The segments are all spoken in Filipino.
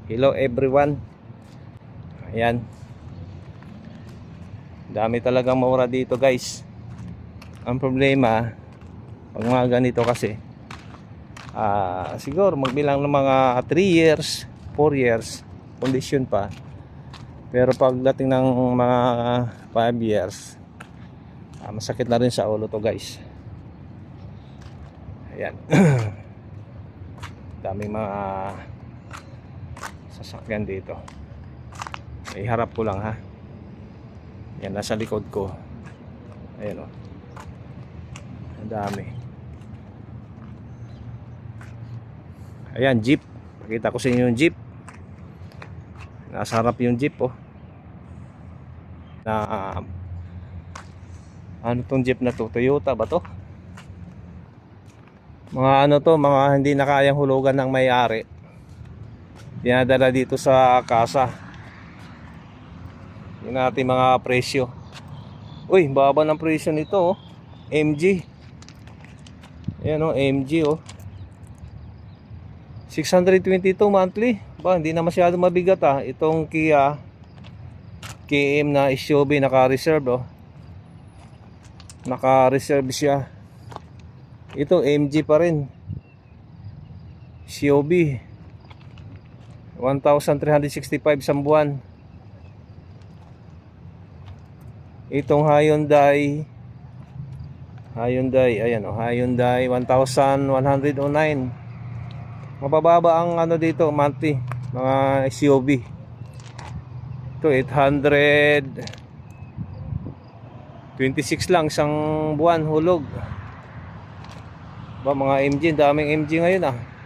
Hello everyone. Ayan. Dami talagang mura dito guys. Ang problema, pag mga ganito kasi, siguro magbilang ng mga 3 years, 4 years, condition pa. Pero pagdating ng mga 5 years, masakit na rin sa ulo to guys. Ayan. Daming mga sasakyan dito. Iharap ko lang ha. Yan, nasa likod ko. Ayan o. Ang dami. Ayan, jeep. Pakita ko sa inyo yung jeep. Nasa harap yung jeep oh. Ano tong jeep na to? Toyota ba to? Mga ano to, mga hindi na kayang hulugan ng may-ari. Dinadala dito sa kasa. Yung natin mga presyo. Uy, baba ng presyo nito oh. MG. Ayan oh, MG oh. 622 monthly. Ba, hindi na masyado mabigat ah. Itong Kia KM na SUV naka-reserve oh. Naka-reserve siya. Ito MG pa rin. SUV 1,365 sa buwan. Itong Hyundai, ayan oh, Hyundai 1,109. Mabababa ang ano dito monthly, mga SUV. Ito 826 lang isang buwan hulog. Ba, mga MG, daming MG ngayon ah.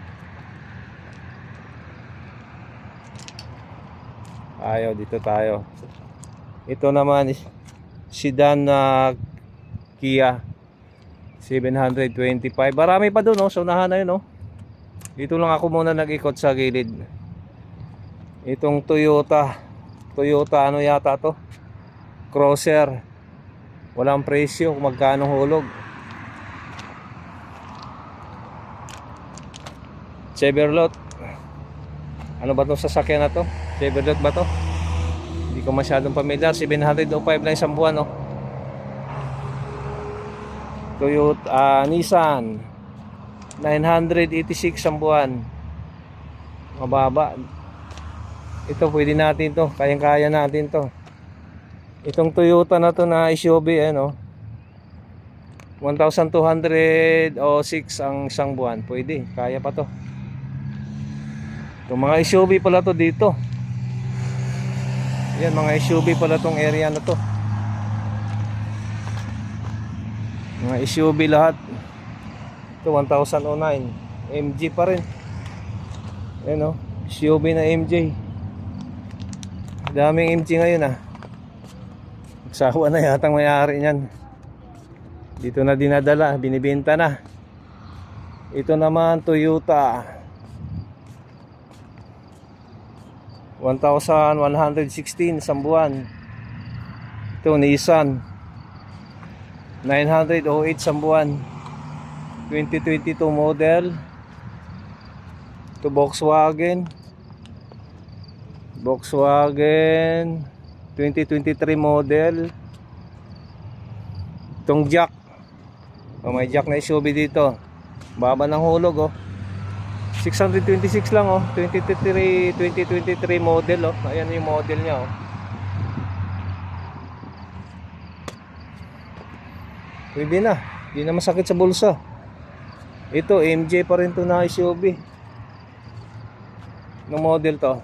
Ayaw, dito tayo. Ito naman is sedan na Kia 725. Marami pa doon oh, so unahan na yun oh. Dito lang ako muna nag-ikot sa gilid. Itong Toyota ano yata to? Crosser. Walang presyo kung magkano hulog. Chevrolet. Ano ba itong sasakyan na to? Chevrolet ba to? Hindi ko masyadong pamilyar. 705 lang isang buwan no? Toyota, Nissan 986 ang buwan. Mababa. Ito pwede natin to. Kayang-kaya natin to. Itong Toyota na to na SUV ano, 1,206 ang isang buwan. Pwede. Kaya pa to. Itong mga SUV pala to dito. Yan, mga SUV pala tong area na to. Mga SUV lahat. Ito 1,009. MG pa rin. Ayan o, SUV na MJ. Daming MG ngayon ah. Nagsawa na yatang may-ari niyan. Dito na dinadala, binibenta na. Ito naman Toyota 1,116 isang buwan. Ito Nissan 908 isang buwan. 2022 model. Ito Volkswagen 2023 model. Itong Jack. May Jack na SUV dito. Baba ng hulog oh. 626 lang oh. 2023 model oh. Ayan yung model niya oh. Pwede na. Hindi na masakit sa bulsa. Ito MJ pa rin to na SUV. No model to.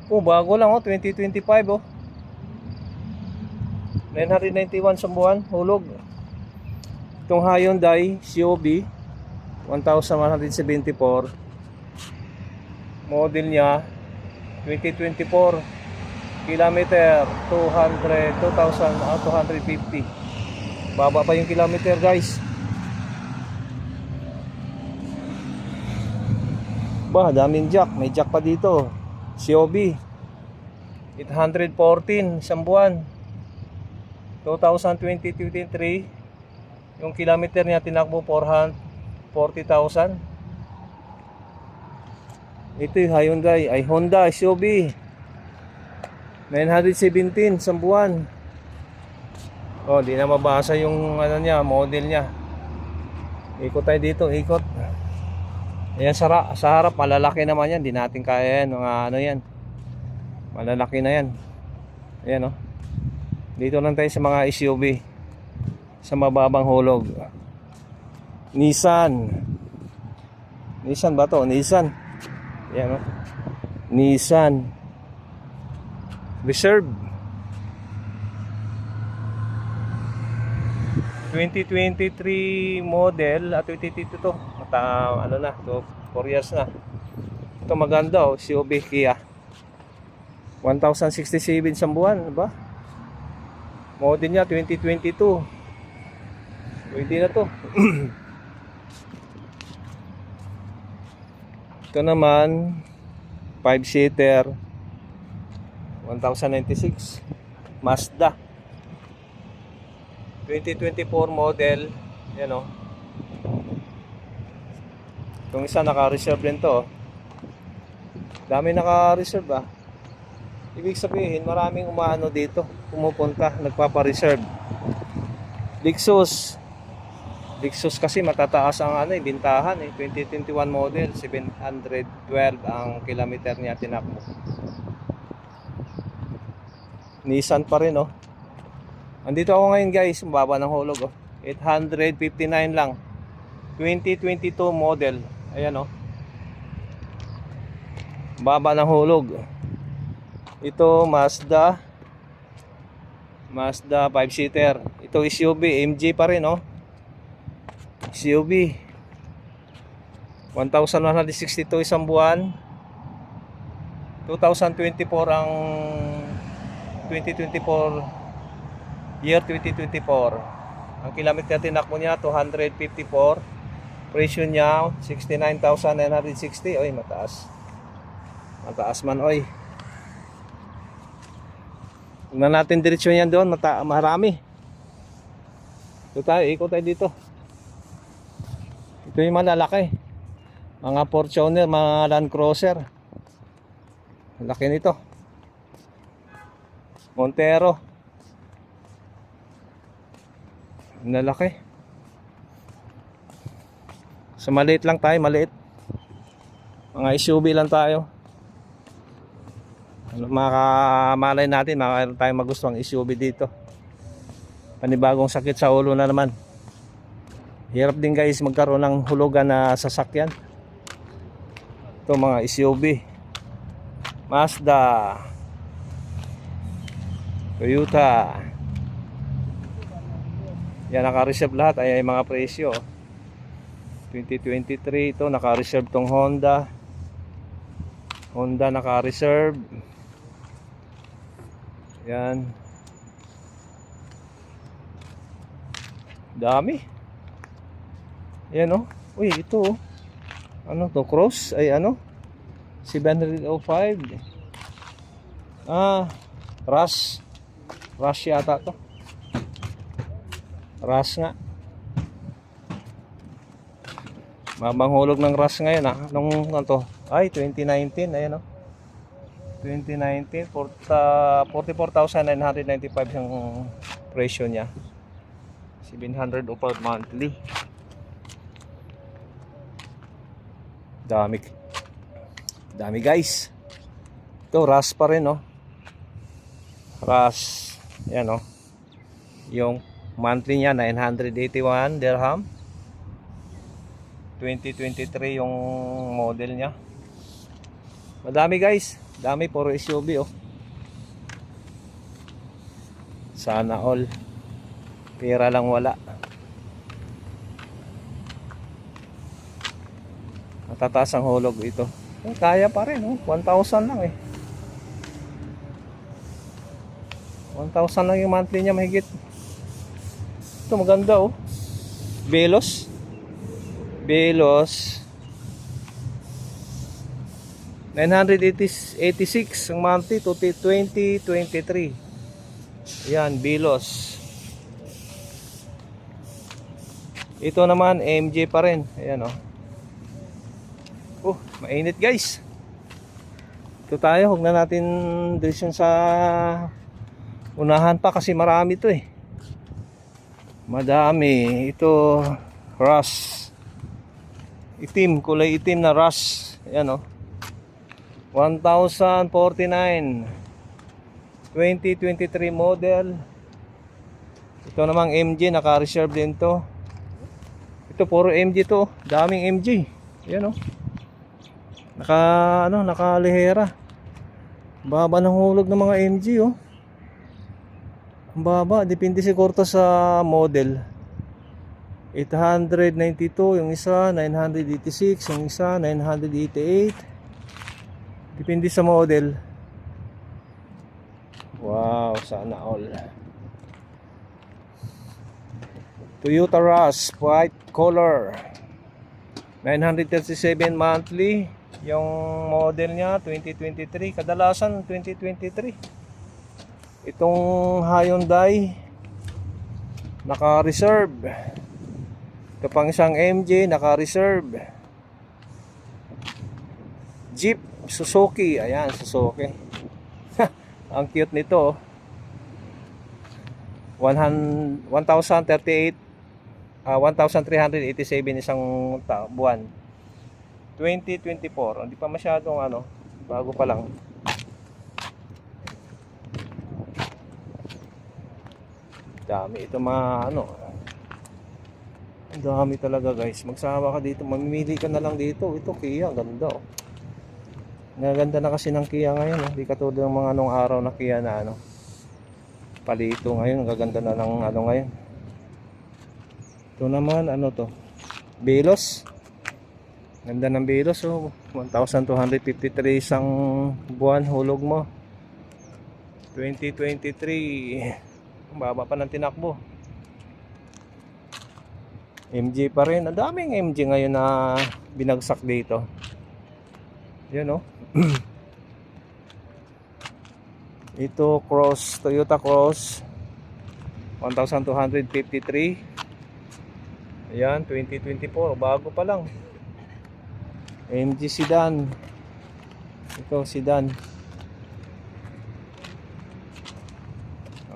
Oh, bago lang oh, 2025 oh. 991 sa buwan, hulog. Itong Hyundai SUV 1,174. Model niya 2024. Kilometer 2,250. Baba pa yung kilometer guys. Bah, daming jack. May jack pa dito. SUV 814 isang buwan. 2020-2023. Yung kilometer niya tinakbo 40,000. Ito yung Hyundai, ay Honda SUV. 917 sa buwan. Oh, di na mabasa yung ano niya, model niya. Ikot tayo dito, ikot. Ayan sa harap, malalaki naman yan. Di natin kaya yan, mga ano yan. Malalaki na yan. Ayan oh. Dito lang tayo sa mga SUV. Sa mababang hulog. Nissan. Nissan ba to? Nissan. Ayan oh. Nissan Reserve 2023 model at 2022 to. Ano na, to 4 years na. Ito maganda oh, SUV Kia. 1067 sa buwan, ba? Model niya 2022. Pwede na to. Ito naman 5-seater 1096 Mazda 2024 model. Yan o. Itong isa naka-reserve din to. Dami naka-reserve ah. Ibig sabihin maraming umaano dito, pumupunta, nagpapa-reserve. Lexus kasi matataas ang ano, bintahan 2021 model, 712 ang kilometer niya tinakbo. Nissan pa rin oh. Andito ako ngayon guys, baba ng hulog oh. 859 lang. 2022 model. Ayan oh. Baba ng hulog. Ito Mazda 5-seater. Ito SUV, MG pa rin oh. SUV 1,162 isang buwan. 2024 ang 2024 year 2024. Ang kilometer tinakbo niya 254. Presyo niya 69,960. Oy, mataas. Mataas man oy. Tingnan natin diretsyo niyan doon, marami. Ito tayo, ikot tayo dito. Ito yung malalaki. Mga Fortuner, mga Land Cruiser. Laki nito. Montero. Nalaki. So maliit lang tayo, maliit. Mga SUV lang tayo. Makamalay natin, makakaroon tayong magustuhang SUV dito. Panibagong sakit sa ulo na naman. Hirap din guys magkaroon ng hulugan na sasakyan. Ito mga SUV. Mazda, Toyota. Yan, naka-reserve lahat. Ay mga presyo 2023 ito, naka-reserve tong Honda naka-reserve. Yan, dami. Yan oh. Uy, ito oh. Ano to, Cross? Ay ano, 705. Rush yata to. Rush nga. Mabanghulog ng Rush ngayon ah. Nung ano to? Ay, 2019. Ayan oh. 2019, 44,995 yung presyo niya. 700 per monthly. Dami guys. Ito Rush pa rin oh. Rush. Yan oh. Yung monthly niya 981 dirham. 2023 yung model niya. Madami guys. Dami, puro SUV oh. Sana all. Pera lang wala. Matataas ang hulog ito. Kaya pa rin oh. 1,000 lang eh. 1,000 lang yung monthly niya mahigit. Ito maganda oh. Veloz 986 ang monthly to 2023. Yan, Veloz. Ito naman MJ pa rin. Ayan oh. Mainit guys. Ito tayo, huwag na natin direction sa unahan pa kasi marami to eh. Madami. Ito, rust. Itim, kulay itim na rust. Ayan o. 1049. 2023 model. Ito namang MG, naka-reserve din to. Ito puro MG to, daming MG. Ayan o. Nakalihera. Baba ng hulog ng mga MG oh. Ang baba, depende siguro to sa model. 892 yung isa, 986 yung isa, 988. Depende sa model. Wow, sana all. Toyota Rush, white color. 937 monthly. Yung model niya 2023, kadalasan 2023. Itong Hyundai naka-reserve. Ito pang isang MG naka-reserve. Jeep Suzuki, ayan Suzuki. Ang cute nito. 1,038 1,387 isang buwan. 2024, hindi pa masyadong bago pa lang. Dami ito mga ang dami talaga guys. Magsama ka dito, mamimili ka na lang dito. Ito Kia, ganda oh. Naganda na kasi ng Kia ngayon, hindi katulad ng mga anong araw na Kia na palito ngayon, gaganda na ng ngayon. Ito naman to? Veloz. Ganda ng Veloz oh. 1,253 isang buwan hulog mo. 2023. Baba pa ng tinakbo. MG pa rin. Ang daming MG ngayon na binagsak dito. Yan oh. Ito Cross, Toyota Cross 1,253. Ayan, 2024, bago pa lang. MG sedan. Ito sedan.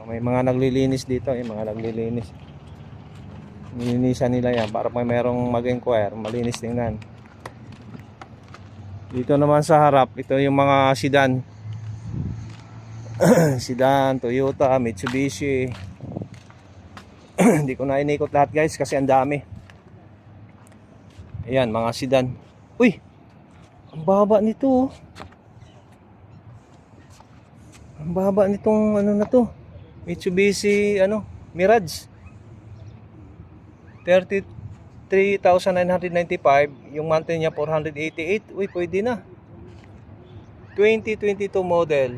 May mga naglilinis dito, mga naglilinis. Nilinisan nila yan para may merong mag-inquire, malinis tingnan. Dito naman sa harap, ito yung mga sedan. Sedan, Toyota, Mitsubishi. Hindi ko na inikot lahat guys kasi ang dami. Ayan, mga sedan. Uy! Ang baba nito. Ang baba nitong na to. Mitsubishi Mirage. 33,995. Yung monthly niya 488. Uy, pwede na. 2022 model.